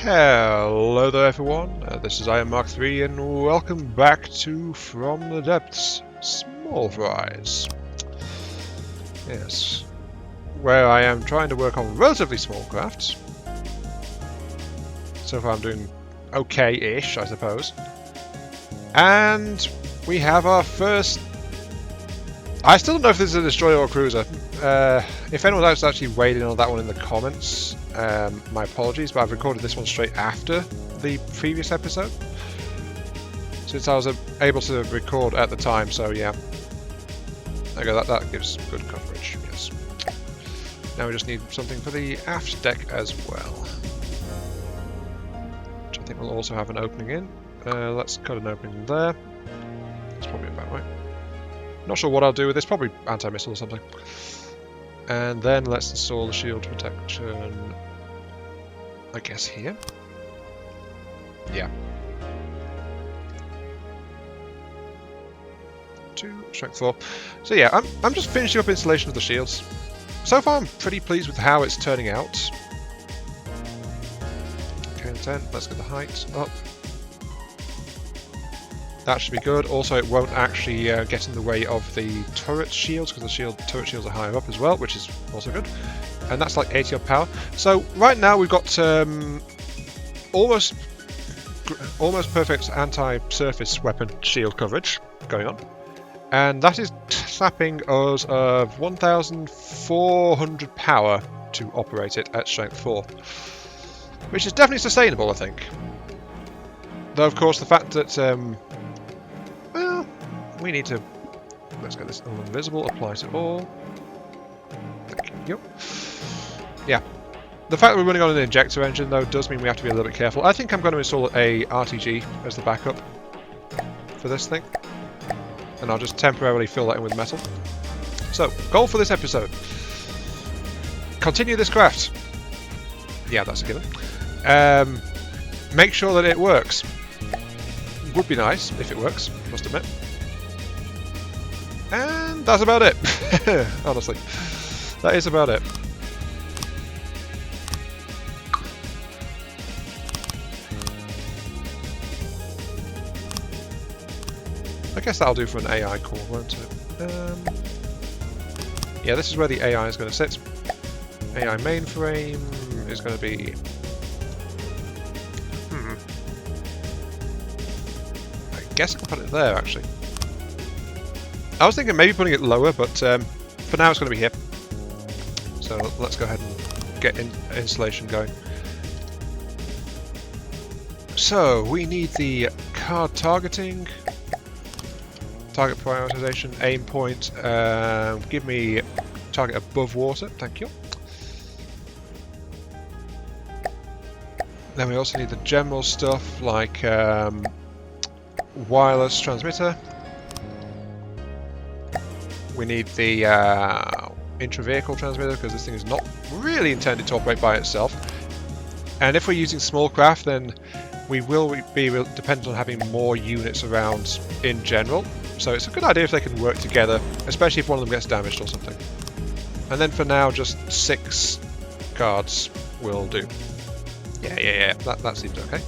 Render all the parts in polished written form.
Hello there everyone, this is I am Mark 3 and welcome back to From the Depths, Small Fries. Yes, where I am trying to work on relatively small crafts. So far I'm doing okay-ish, I suppose. And we have our first... I still don't know if this is a destroyer or a cruiser. If anyone else actually weighed in on that one in the comments, my apologies, but I've recorded this one straight after the previous episode, since I was able to record at the time, so yeah. Okay, that gives good coverage, yes. Now we just need something for the aft deck as well, which I think will also have an opening in. Let's cut an opening there. That's probably about right. Not sure what I'll do with this, probably anti-missile or something. And then let's install the shield protection, I guess here. Yeah. 2, strength 4. So yeah, I'm just finishing up installation of the shields. So far I'm pretty pleased with how it's turning out. Okay, 10, let's get the height up. That should be good. Also, it won't actually get in the way of the turret shields, because the turret shields are higher up as well, which is also good. And that's like 80 odd power. So right now we've got almost perfect anti-surface weapon shield coverage going on, and that is slapping us of 1,400 power to operate it at strength 4, which is definitely sustainable, I think. Though, of course, the fact that well, we need to... Let's get this all invisible, apply to all. Thank you. Yeah. The fact that we're running on an injector engine, though, does mean we have to be a little bit careful. I think I'm going to install a RTG as the backup for this thing. And I'll just temporarily fill that in with metal. So, goal for this episode. Continue this craft. Yeah, that's a given. Make sure that it works. Would be nice if it works, must admit. And that's about it. Honestly, that is about it. I guess that'll do for an AI core, won't it? Yeah, this is where the AI is going to sit. AI mainframe is going to be... I guess I can put it there, actually. I was thinking maybe putting it lower, but for now it's going to be here. So let's go ahead and get installation going. So we need the card targeting, target prioritization, aim point. Give me target above water, thank you. Then we also need the general stuff like wireless transmitter. We need the intra-vehicle transmitter, because this thing is not really intended to operate by itself. And if we're using small craft, then we will be dependent on having more units around in general. So it's a good idea if they can work together, especially if one of them gets damaged or something. And then for now, just 6 guards will do. Yeah, that seems okay.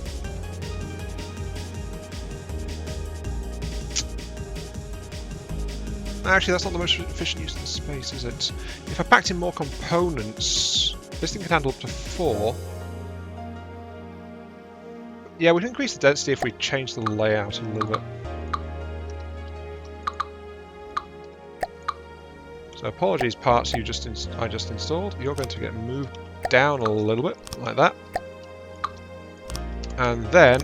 Actually, that's not the most efficient use of the space, is it? If I packed in more components, this thing can handle up to 4. Yeah, we can increase the density if we change the layout a little bit. So apologies, parts I just installed. You're going to get moved down a little bit, like that. And then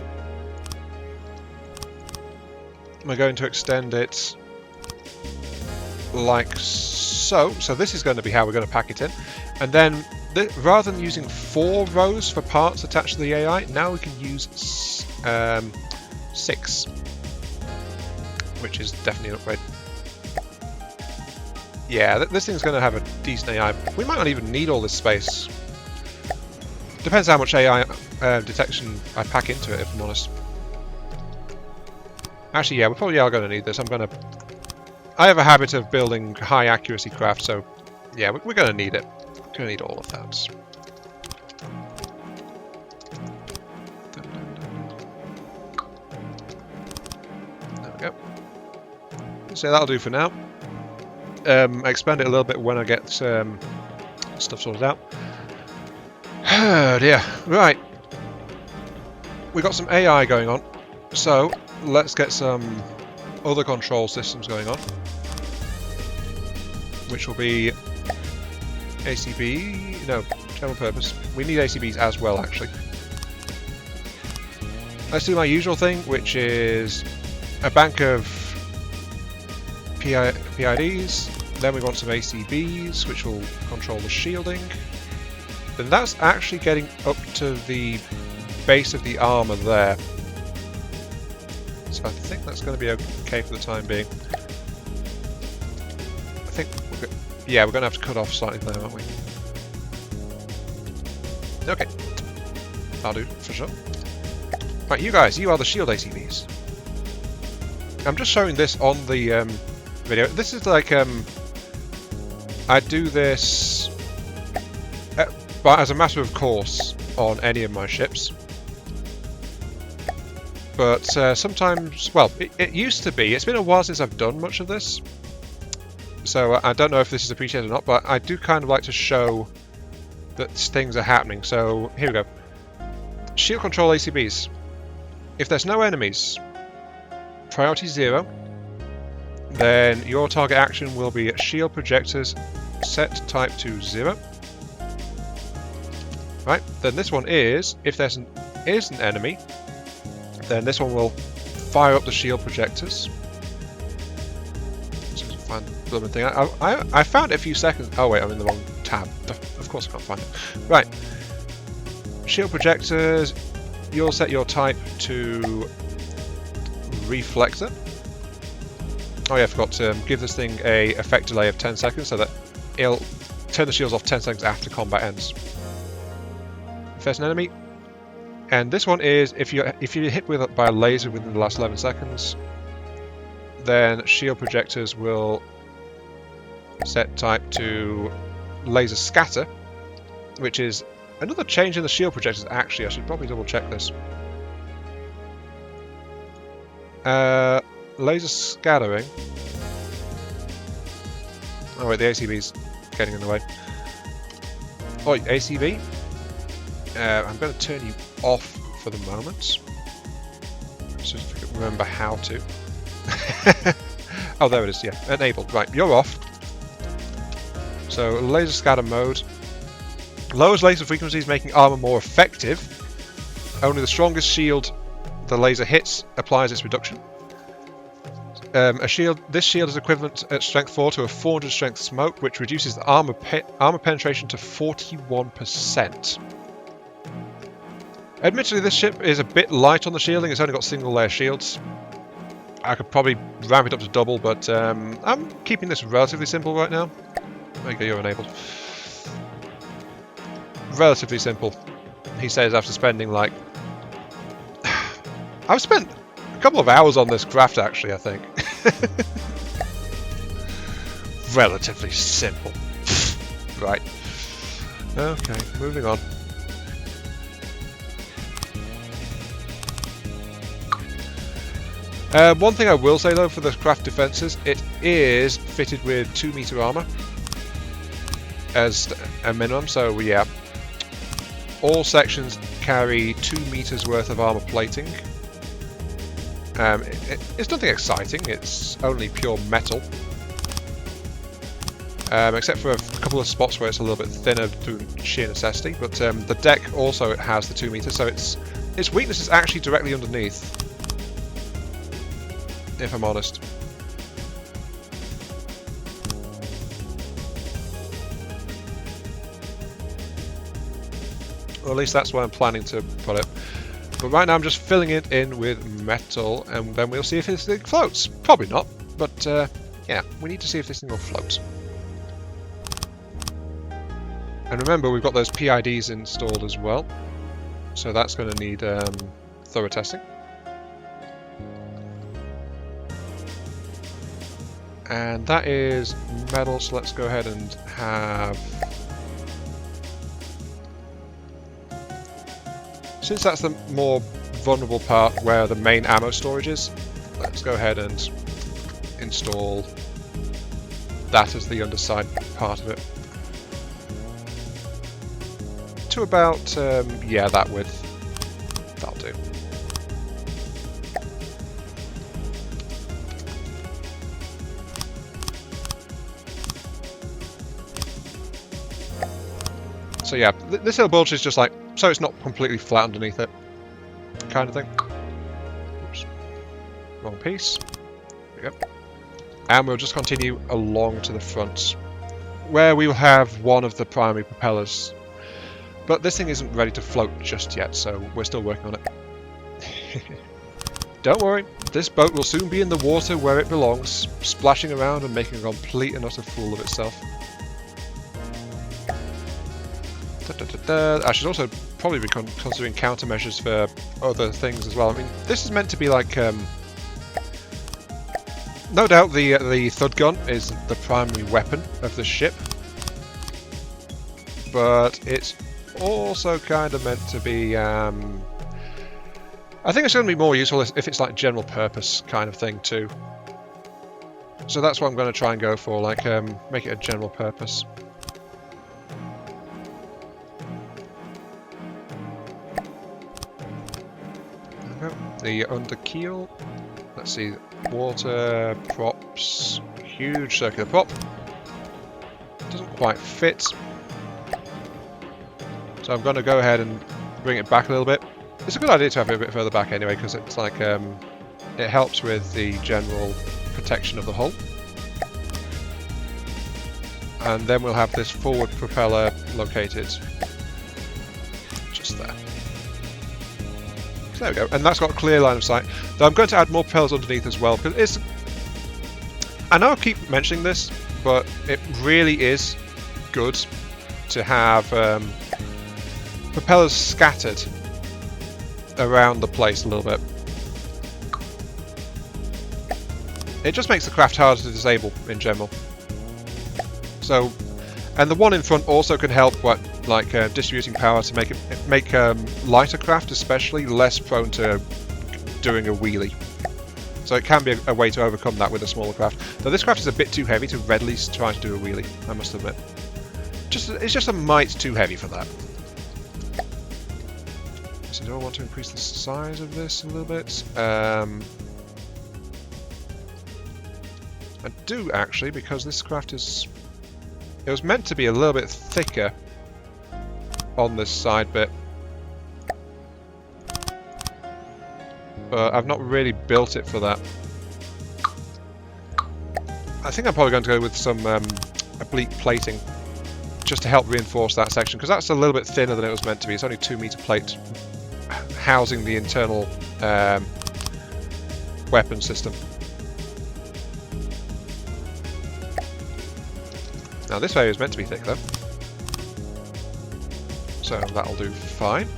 we're going to extend it like so. So this is going to be how we're going to pack it in. And then rather than using 4 rows for parts attached to the AI, now we can use 6, which is definitely an upgrade. Yeah, this thing's going to have a decent AI. We might not even need all this space. Depends how much AI detection I pack into it, if I'm honest. Actually, yeah, we probably are going to need this. I have a habit of building high accuracy craft, so yeah, we're going to need it. We're going to need all of that. So that'll do for now. Expand it a little bit when I get stuff sorted out. Oh dear. Right. We got some AI going on. So let's get some other control systems going on. Which will be ACB, no, general purpose. We need ACBs as well, actually. Let's do my usual thing, which is a bank of PIDs. Then we want some ACBs, which will control the shielding. Then that's actually getting up to the base of the armor there. So I think that's going to be okay for the time being. I think yeah, we're going to have to cut off slightly there, aren't we? Okay. That'll do, for sure. Right, you guys, you are the shield ACBs. I'm just showing this on the video. This is like, I do this but as a matter of course on any of my ships. But sometimes, well, it used to be. It's been a while since I've done much of this. So I don't know if this is appreciated or not, but I do kind of like to show that things are happening. So here we go. Shield control ACBs. If there's no enemies, priority 0, then your target action will be shield projectors, set type to 0. Right, then this one is, if there's an enemy, then this one will fire up the shield projectors. Find the blooming thing. I found it a few seconds. Oh wait, I'm in the wrong tab. Of course I can't find it. Right. Shield projectors. You'll set your type to reflector. Oh yeah, I forgot to give this thing a effect delay of 10 seconds so that it'll turn the shields off 10 seconds after combat ends. If there's an enemy, and this one is if you're hit by a laser within the last 11 seconds. Then shield projectors will set type to laser scatter, which is another change in the shield projectors. Actually, I should probably double check this. Laser scattering. Oh wait, the ACB's getting in the way. Oh, ACB. I'm going to turn you off for the moment. Just remember how to. Oh, there it is, yeah. Enabled. Right, you're off. So, laser scatter mode. Lowers laser frequencies, making armor more effective. Only the strongest shield the laser hits applies its reduction. This shield is equivalent at strength 4 to a 400 strength smoke, which reduces the armor penetration to 41%. Admittedly, this ship is a bit light on the shielding. It's only got single layer shields. I could probably ramp it up to double, but I'm keeping this relatively simple right now. There you go, you're enabled. Relatively simple, he says after spending like... I've spent a couple of hours on this craft actually, I think. Relatively simple. Right. Okay, moving on. One thing I will say though for the craft defences, it is fitted with 2 meter armour as a minimum, so yeah. All sections carry 2 meters worth of armour plating. It's nothing exciting, it's only pure metal. Except for a couple of spots where it's a little bit thinner through sheer necessity, but the deck also has the 2 meters, so its weakness is actually directly underneath. If I'm honest. Or at least that's where I'm planning to put it. But right now I'm just filling it in with metal, and then we'll see if this thing floats. Probably not, but yeah, we need to see if this thing will float. And remember, we've got those PIDs installed as well, so that's going to need thorough testing. And that is metal, so let's go ahead and have... Since that's the more vulnerable part where the main ammo storage is, let's go ahead and install that as the underside part of it. To about, yeah, that width. That'll do. So yeah, this little bulge is just like, so it's not completely flat underneath it, kind of thing. Oops. Wrong piece. There we go. And we'll just continue along to the front, where we will have one of the primary propellers. But this thing isn't ready to float just yet, so we're still working on it. Don't worry, this boat will soon be in the water where it belongs, splashing around and making a complete and utter fool of itself. I should also probably be considering countermeasures for other things as well. I mean, this is meant to be like... no doubt the thud gun is the primary weapon of the ship. But it's also kind of meant to be... I think it's going to be more useful if it's like general purpose kind of thing too. So that's what I'm going to try and go for, like make it a general purpose. The under keel, let's see, water, props, huge circular prop, doesn't quite fit, so I'm going to go ahead and bring it back a little bit. It's a good idea to have it a bit further back anyway, because it's like, it helps with the general protection of the hull. And then we'll have this forward propeller located just there. There we go, and that's got a clear line of sight. Though I'm going to add more propellers underneath as well, because it's... I know I keep mentioning this, but it really is good to have propellers scattered around the place a little bit. It just makes the craft harder to disable in general. So, and the one in front also can help, distributing power to make lighter craft especially less prone to doing a wheelie. So it can be a way to overcome that with a smaller craft. Though this craft is a bit too heavy to readily try to do a wheelie, I must admit. It's just a mite too heavy for that. So do I want to increase the size of this a little bit? I do actually, because this craft is... It was meant to be a little bit thicker on this side bit, but I've not really built it for that. I think I'm probably going to go with some oblique plating just to help reinforce that section, because that's a little bit thinner than it was meant to be. It's only 2 meter plate housing the internal weapon system. Now this area is meant to be thick though, so that'll do fine.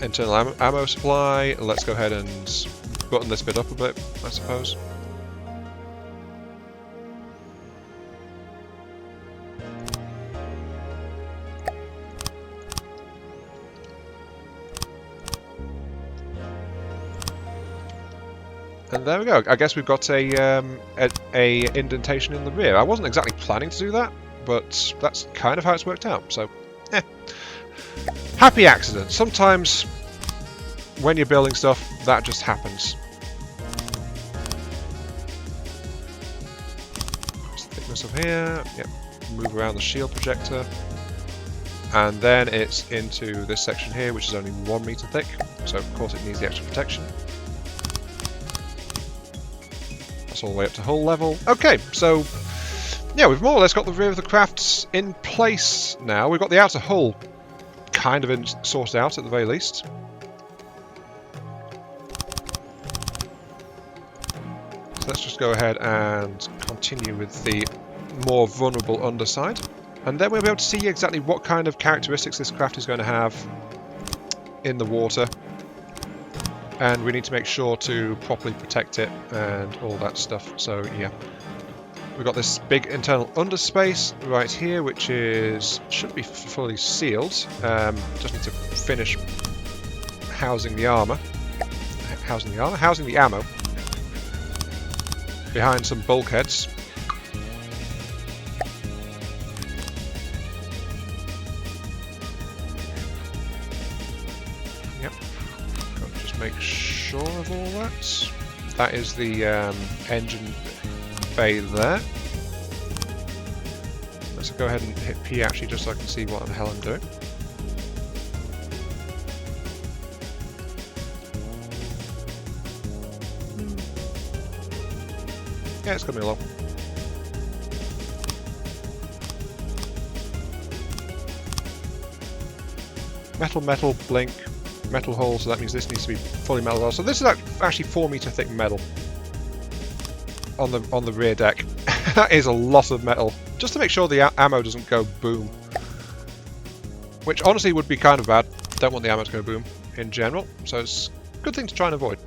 Internal ammo supply. Let's go ahead and button this bit up a bit, I suppose. And there we go. I guess we've got a indentation in the rear. I wasn't exactly planning to do that, but that's kind of how it's worked out. So, happy accident. Sometimes when you're building stuff, that just happens. What's the thickness of here? Yep. Move around the shield projector, and then it's into this section here, which is only 1 meter thick. So of course it needs the extra protection. All the way up to hull level. Okay, so yeah, we've more or less got the rear of the crafts in place now. We've got the outer hull kind of sorted out at the very least. So let's just go ahead and continue with the more vulnerable underside, and then we'll be able to see exactly what kind of characteristics this craft is going to have in the water. And we need to make sure to properly protect it and all that stuff. So yeah, we've got this big internal underspace right here, which should be fully sealed. Just need to finish housing the armor. Housing the ammo. Behind some bulkheads. Yep. Got to just make sure of all that. That is the engine bay there. Let's go ahead and hit P actually, just so I can see what the hell I'm doing. Yeah, it's gonna be low. Metal, blink, metal hole, so that means this needs to be fully metal hole. So this is actually 4 meter thick metal on the rear deck. That is a lot of metal, just to make sure the ammo doesn't go boom. Which honestly would be kind of bad. Don't want the ammo to go boom in general, so it's a good thing to try and avoid.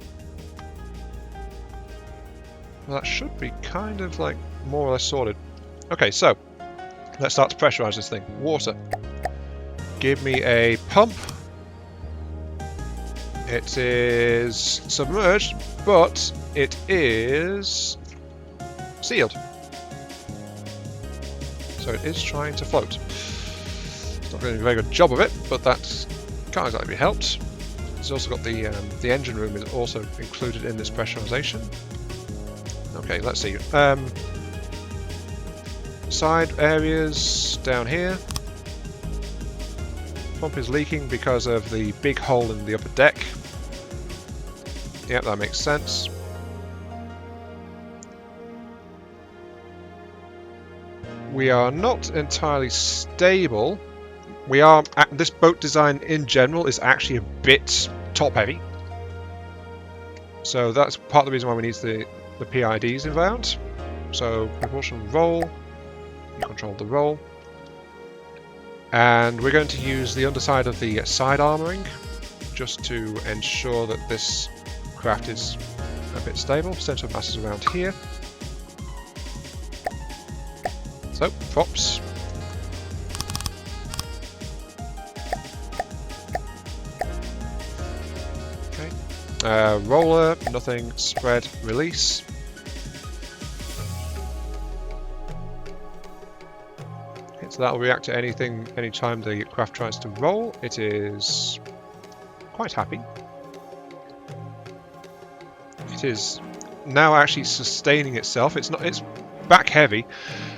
Well, that should be kind of like more or less sorted. Okay, so let's start to pressurize this thing. Water. Give me a pump. It is submerged, but it is sealed. So it is trying to float. It's not doing a very good job of it, but that can't exactly be helped. It's also got the engine room is also included in this pressurization. Okay, let's see. Side areas down here. Pump is leaking because of the big hole in the upper deck. Yep, that makes sense. We are not entirely stable. This boat design in general is actually a bit top heavy. So that's part of the reason why we need the PIDs inbound. So propulsion roll, you control the roll. And we're going to use the underside of the side armouring just to ensure that this craft is a bit stable. Centre of mass is around here. So, props. Okay. Roller, nothing, spread, release. So that will react to anything anytime the craft tries to roll. It is quite happy. It is now actually sustaining itself. It's back heavy.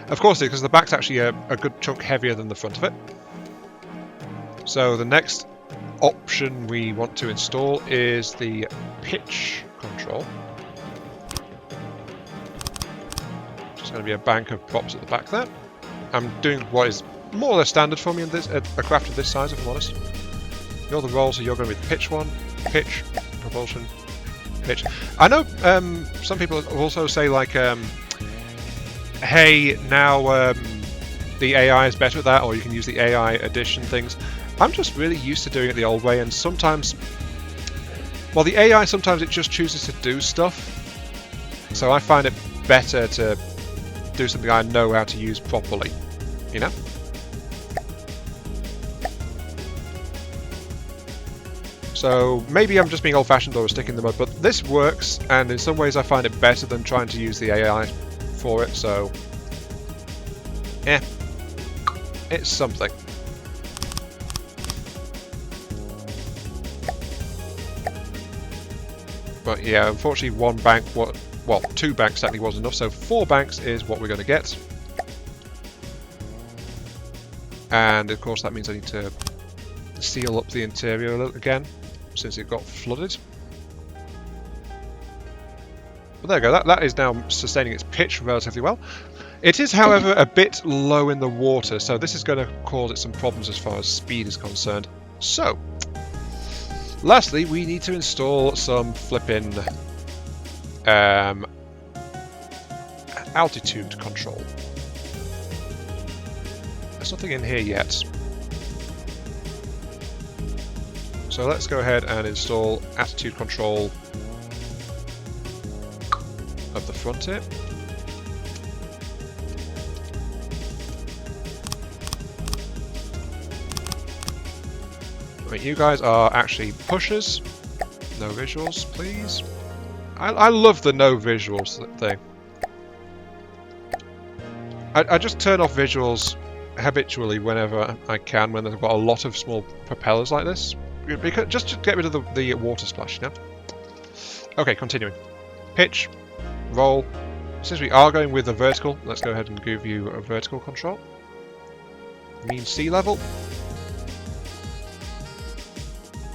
Of course, because the back's actually a good chunk heavier than the front of it. So the next option we want to install is the pitch control. Just going to be a bank of props at the back there. I'm doing what is more or less standard for me in this a craft of this size, if I'm honest. You're the roll, so you're going to be the pitch one. Pitch, propulsion, pitch. I know some people also say like, hey, now the AI is better at that, or you can use the AI addition things. I'm just really used to doing it the old way, and sometimes, well, the AI sometimes it just chooses to do stuff. So I find it better to do something I know how to use properly, you know? So maybe I'm just being old-fashioned or a stick in the mud, but this works, and in some ways I find it better than trying to use the AI for it, so it's something. But yeah, unfortunately one bank, well, 2 banks technically wasn't enough, so 4 banks is what we're going to get. And of course that means I need to seal up the interior again, since it got flooded. But there you go, that is now sustaining its pitch relatively well. It is, however, a bit low in the water, so this is going to cause it some problems as far as speed is concerned. So, lastly, we need to install some flipping altitude control. There's nothing in here yet. So let's go ahead and install attitude control of the front here. Right, you guys are actually pushers. No visuals, please. I love the no visuals thing. I just turn off visuals habitually whenever I can when I've got a lot of small propellers like this. Because, just to get rid of the water splash, you know? Okay, continuing. Pitch, roll. Since we are going with the vertical, let's go ahead and give you a vertical control. Mean sea level.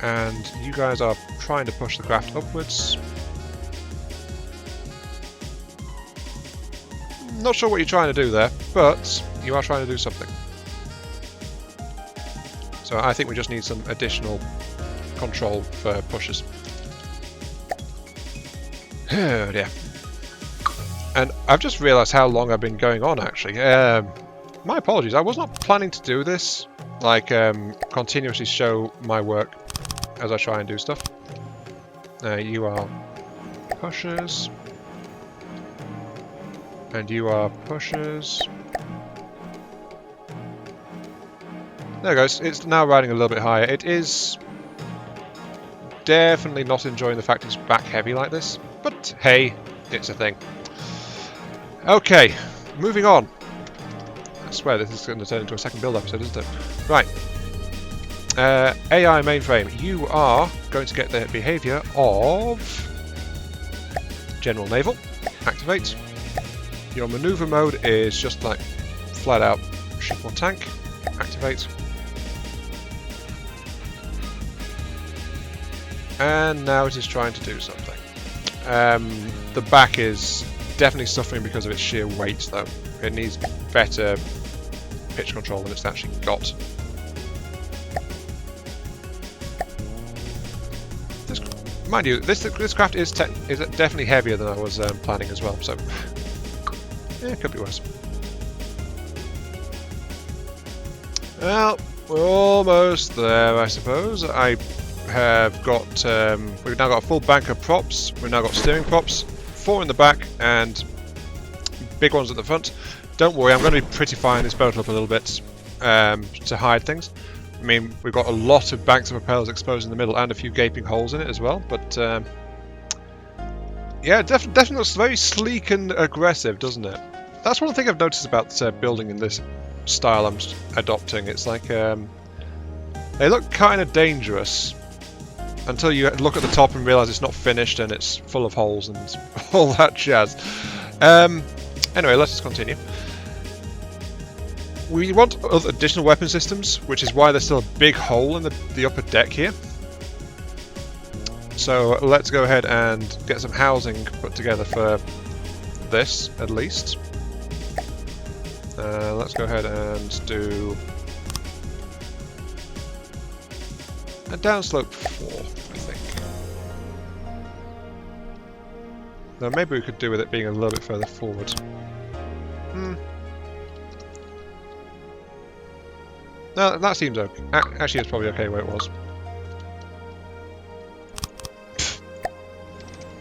And you guys are trying to push the craft upwards. Not sure what you're trying to do there, but you are trying to do something. So I think we just need some additional control for pushes. Oh dear. And I've just realised how long I've been going on actually. My apologies, I was not planning to do this. Like, continuously show my work as I try and do stuff. You are pushers. And you are pushers. There it goes. It's now riding a little bit higher. It is definitely not enjoying the fact it's back heavy like this. But hey, it's a thing. Okay, moving on. I swear this is going to turn into a second build episode, isn't it? Right. AI mainframe. You are going to get the behaviour of General Naval. Activate. Your maneuver mode is just like flat out ship or tank. Activate. And now it is trying to do something. The back is definitely suffering because of its sheer weight though. It needs better pitch control than it's actually got. Mind you, this craft is definitely heavier than I was planning as well, so yeah, it could be worse. Well, we're almost there, I suppose. I have got, we've now got a full bank of props. We've now got steering props, 4 in the back and big ones at the front. Don't worry, I'm going to be prettifying this boat up a little bit to hide things. I mean, we've got a lot of banks of propellers exposed in the middle and a few gaping holes in it as well, but yeah, definitely looks very sleek and aggressive, doesn't it? That's one thing I've noticed about building in this style I'm adopting. It's like they look kind of dangerous until you look at the top and realise it's not finished and it's full of holes and all that jazz. Anyway, let's just continue. We want other additional weapon systems, which is why there's still a big hole in the upper deck here. So let's go ahead and get some housing put together for this, at least. Let's go ahead and do a downslope 4, I think. Now maybe we could do with it being a little bit further forward. No, that seems okay. Actually, it's probably okay where it was.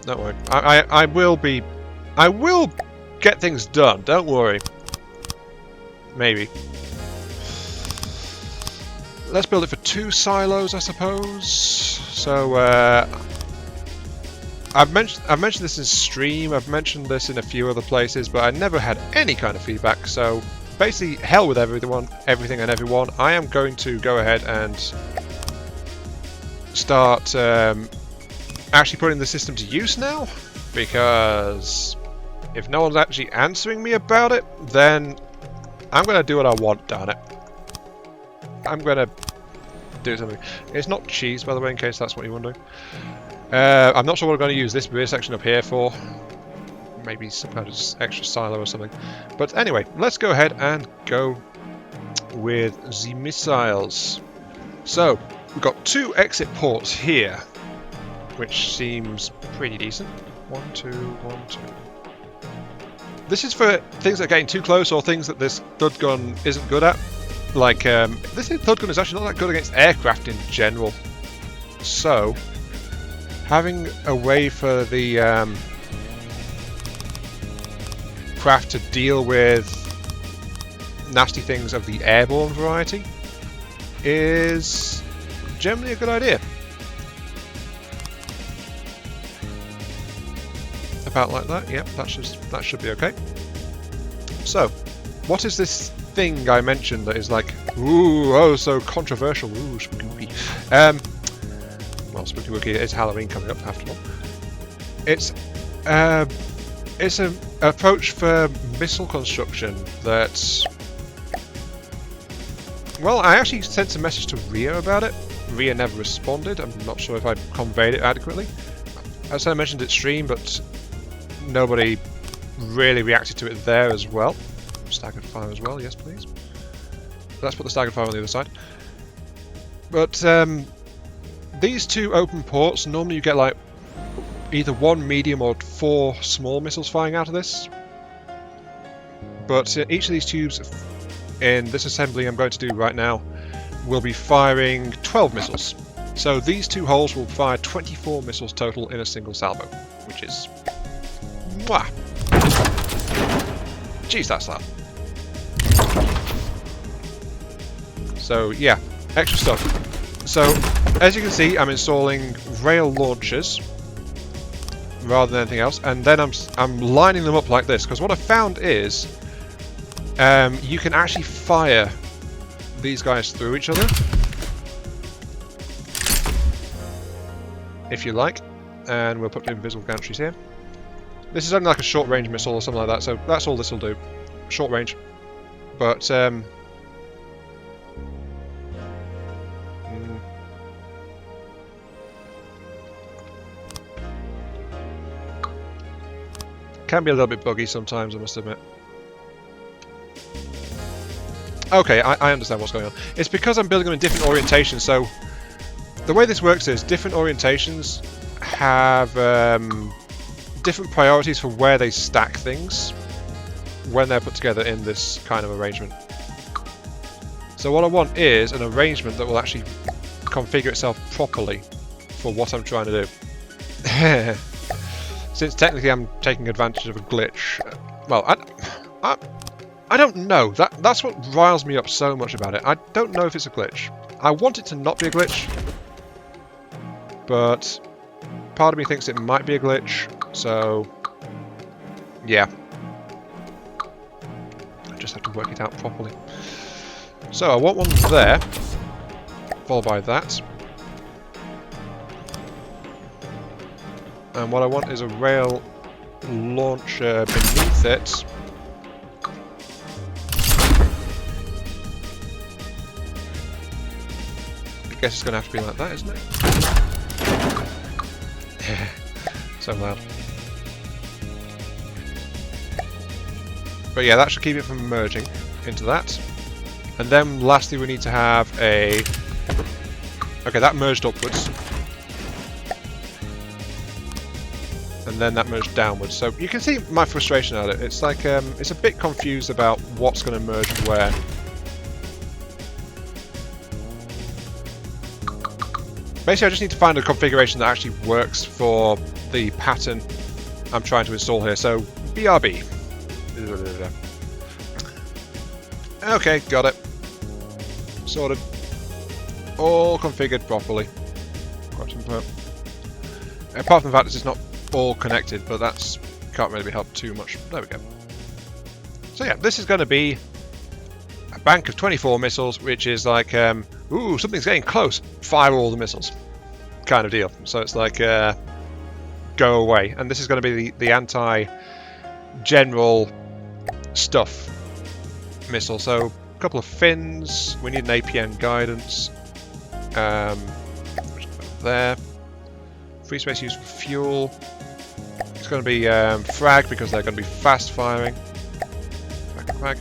Don't worry. I will get things done. Don't worry. Maybe. Let's build it for 2 silos, I suppose. So I've mentioned this in stream. I've mentioned this in a few other places, but I never had any kind of feedback. So basically, hell with everything and everyone. I am going to go ahead and start actually putting the system to use now, because if no one's actually answering me about it, then I'm going to do what I want, darn it. I'm going to do something. It's not cheese, by the way, in case that's what you're wondering. I'm not sure what I'm going to use this rear section up here for. Maybe some kind of extra silo or something. But anyway, let's go ahead and go with the missiles. So, we've got 2 exit ports here, which seems pretty decent. 1, 2, 1, 2. This is for things that are getting too close or things that this thud gun isn't good at. Like, this thud gun is actually not that good against aircraft in general. So, having a way for the craft to deal with nasty things of the airborne variety is generally a good idea. About like that, yep, that should be okay. So, what is this thing I mentioned that is like, ooh, oh, so controversial, ooh, spooky. Well, spooky wookie, it's Halloween coming up after all. It's an approach for missile construction that, well, I actually sent a message to Ria about it. Ria never responded. I'm not sure if I conveyed it adequately. As I mentioned it stream, but nobody really reacted to it there as well. Staggered fire as well, yes please. Let's put the staggered fire on the other side. But these two open ports, normally you get like either one medium or 4 small missiles firing out of this. But each of these tubes in this assembly I'm going to do right now will be firing 12 missiles. So these 2 holes will fire 24 missiles total in a single salvo, which is... Mwah! Jeez, that's loud. So yeah, extra stuff. So as you can see, I'm installing rail launchers rather than anything else, and then I'm lining them up like this, because what I found is you can actually fire these guys through each other if you like, and we'll put the invisible gantries here. This is only like a short range missile or something like that, so that's all this will do. Short range. But can be a little bit buggy sometimes, I must admit. Okay, I understand what's going on. It's because I'm building them in different orientations, so the way this works is different orientations have different priorities for where they stack things when they're put together in this kind of arrangement. So what I want is an arrangement that will actually configure itself properly for what I'm trying to do. Since technically I'm taking advantage of a glitch. Well, I don't know. That's what riles me up so much about it. I don't know if it's a glitch. I want it to not be a glitch, but part of me thinks it might be a glitch, so yeah. I just have to work it out properly. So I want one there, followed by that. And what I want is a rail launcher beneath it. I guess it's going to have to be like that, isn't it? So loud. But yeah, that should keep it from merging into that. And then lastly we need to have a... Okay, that merged upwards. And then that merged downwards. So you can see my frustration at it. It's like, it's a bit confused about what's going to merge where. Basically, I just need to find a configuration that actually works for the pattern I'm trying to install here. So, BRB. Okay, got it. Sorted. All configured properly. Quite simple. Apart from the fact that it's not all connected, but that's can't really be helped too much. There we go. So yeah, this is going to be a bank of 24 missiles, which is like, ooh, something's getting close. Fire all the missiles, kind of deal. So it's like, go away. And this is going to be the anti-general stuff missile. So a couple of fins. We need an APN guidance. There. Free space used for fuel. It's going to be frag because they're going to be fast firing. Frag.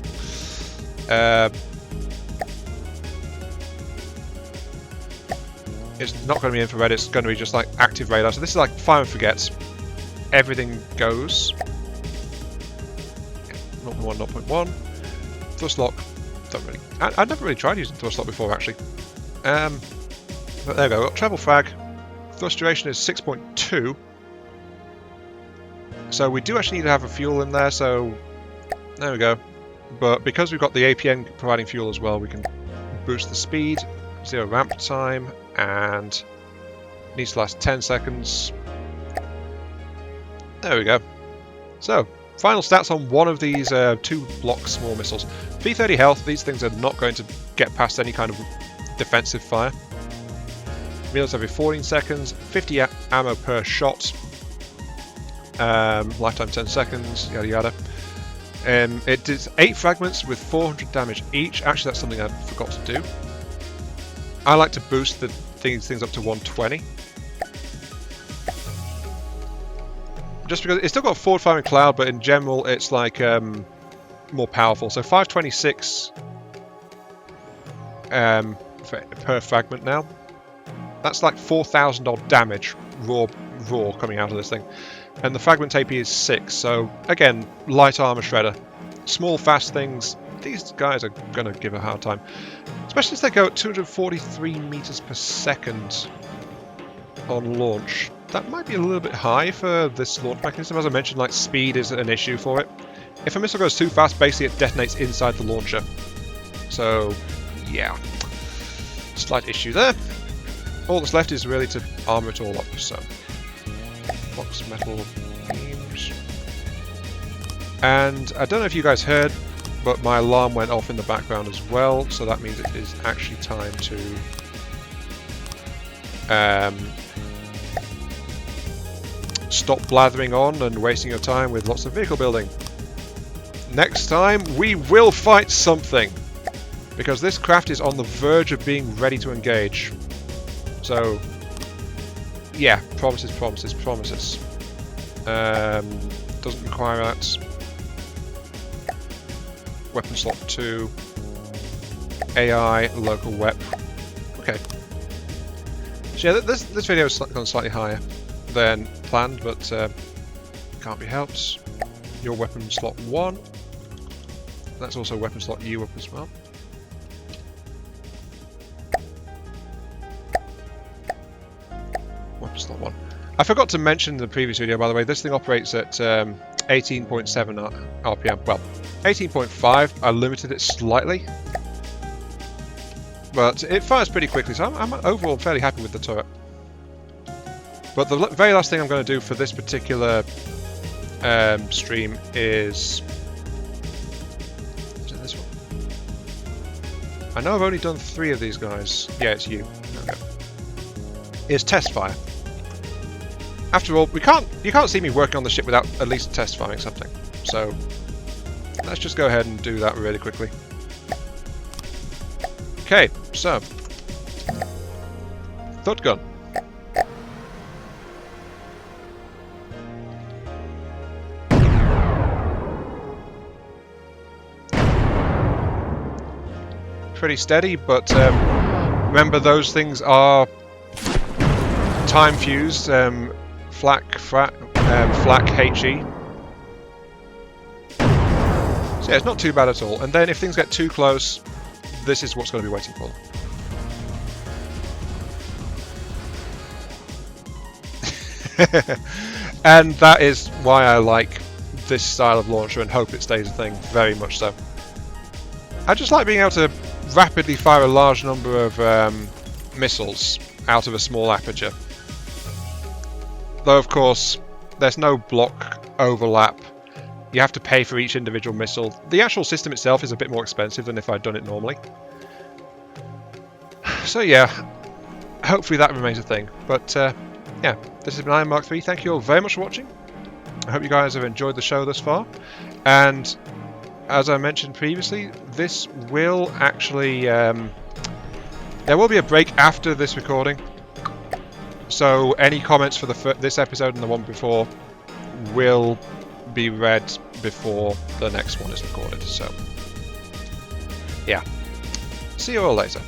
It's not going to be infrared, it's going to be just like active radar. So this is like fire and forget. Everything goes. 0.1, 0.1. Thrust lock. Don't really. I've never really tried using thrust lock before actually. But there we go. Treble frag. Thrust duration is 6.2. So we do actually need to have a fuel in there, so there we go. But because we've got the APN providing fuel as well, we can boost the speed, 0 ramp time, and needs to last 10 seconds. There we go. So, final stats on one of these 2-block small missiles. 330 health, these things are not going to get past any kind of defensive fire. Reloads every 14 seconds, 50 ammo per shot, lifetime 10 seconds, yada yada. It does 8 fragments with 400 damage each. Actually, that's something I forgot to do. I like to boost these things up to 120. Just because it's still got a forward firing cloud, but in general it's like more powerful. So 526 per fragment now. That's like 4,000 odd damage raw coming out of this thing. And the fragment AP is 6, so again, light armor shredder. Small, fast things, these guys are going to give a hard time. Especially as they go at 243 meters per second on launch. That might be a little bit high for this launch mechanism. As I mentioned, like, speed is an issue for it. If a missile goes too fast, basically it detonates inside the launcher. So, yeah. Slight issue there. All that's left is really to armor it all up, so... box metal beams. And I don't know if you guys heard, but my alarm went off in the background as well, so that means it is actually time to stop blathering on and wasting your time with lots of vehicle building. Next time we will fight something, because this craft is on the verge of being ready to engage. So yeah, promises, promises, promises. Doesn't require that. Weapon slot 2. AI, local wep. Okay. So yeah, this video has gone slightly higher than planned, but can't be helped. Your weapon slot 1. That's also weapon slot U up as well. Weapon slot 1. I forgot to mention in the previous video, by the way, this thing operates at 18.7 RPM. Well, 18.5, I limited it slightly. But it fires pretty quickly, so I'm overall fairly happy with the turret. But the very last thing I'm going to do for this particular stream is it this one? I know I've only done 3 of these guys. Yeah, it's you. Okay. Is test fire. After all, you can't see me working on the ship without at least test firing something. So let's just go ahead and do that really quickly. Okay, so thud gun. Pretty steady, but remember those things are time fused. Flak HE. So yeah, it's not too bad at all. And then if things get too close, this is what's going to be waiting for them. And that is why I like this style of launcher and hope it stays a thing, very much so. I just like being able to rapidly fire a large number of missiles out of a small aperture. Though, of course, there's no block overlap. You have to pay for each individual missile. The actual system itself is a bit more expensive than if I'd done it normally. So yeah, hopefully that remains a thing. But yeah, this has been Iron Mark III. Thank you all very much for watching. I hope you guys have enjoyed the show thus far. And as I mentioned previously, this will actually... there will be a break after this recording. So any comments for this episode and the one before will be read before the next one is recorded. So yeah, see you all later.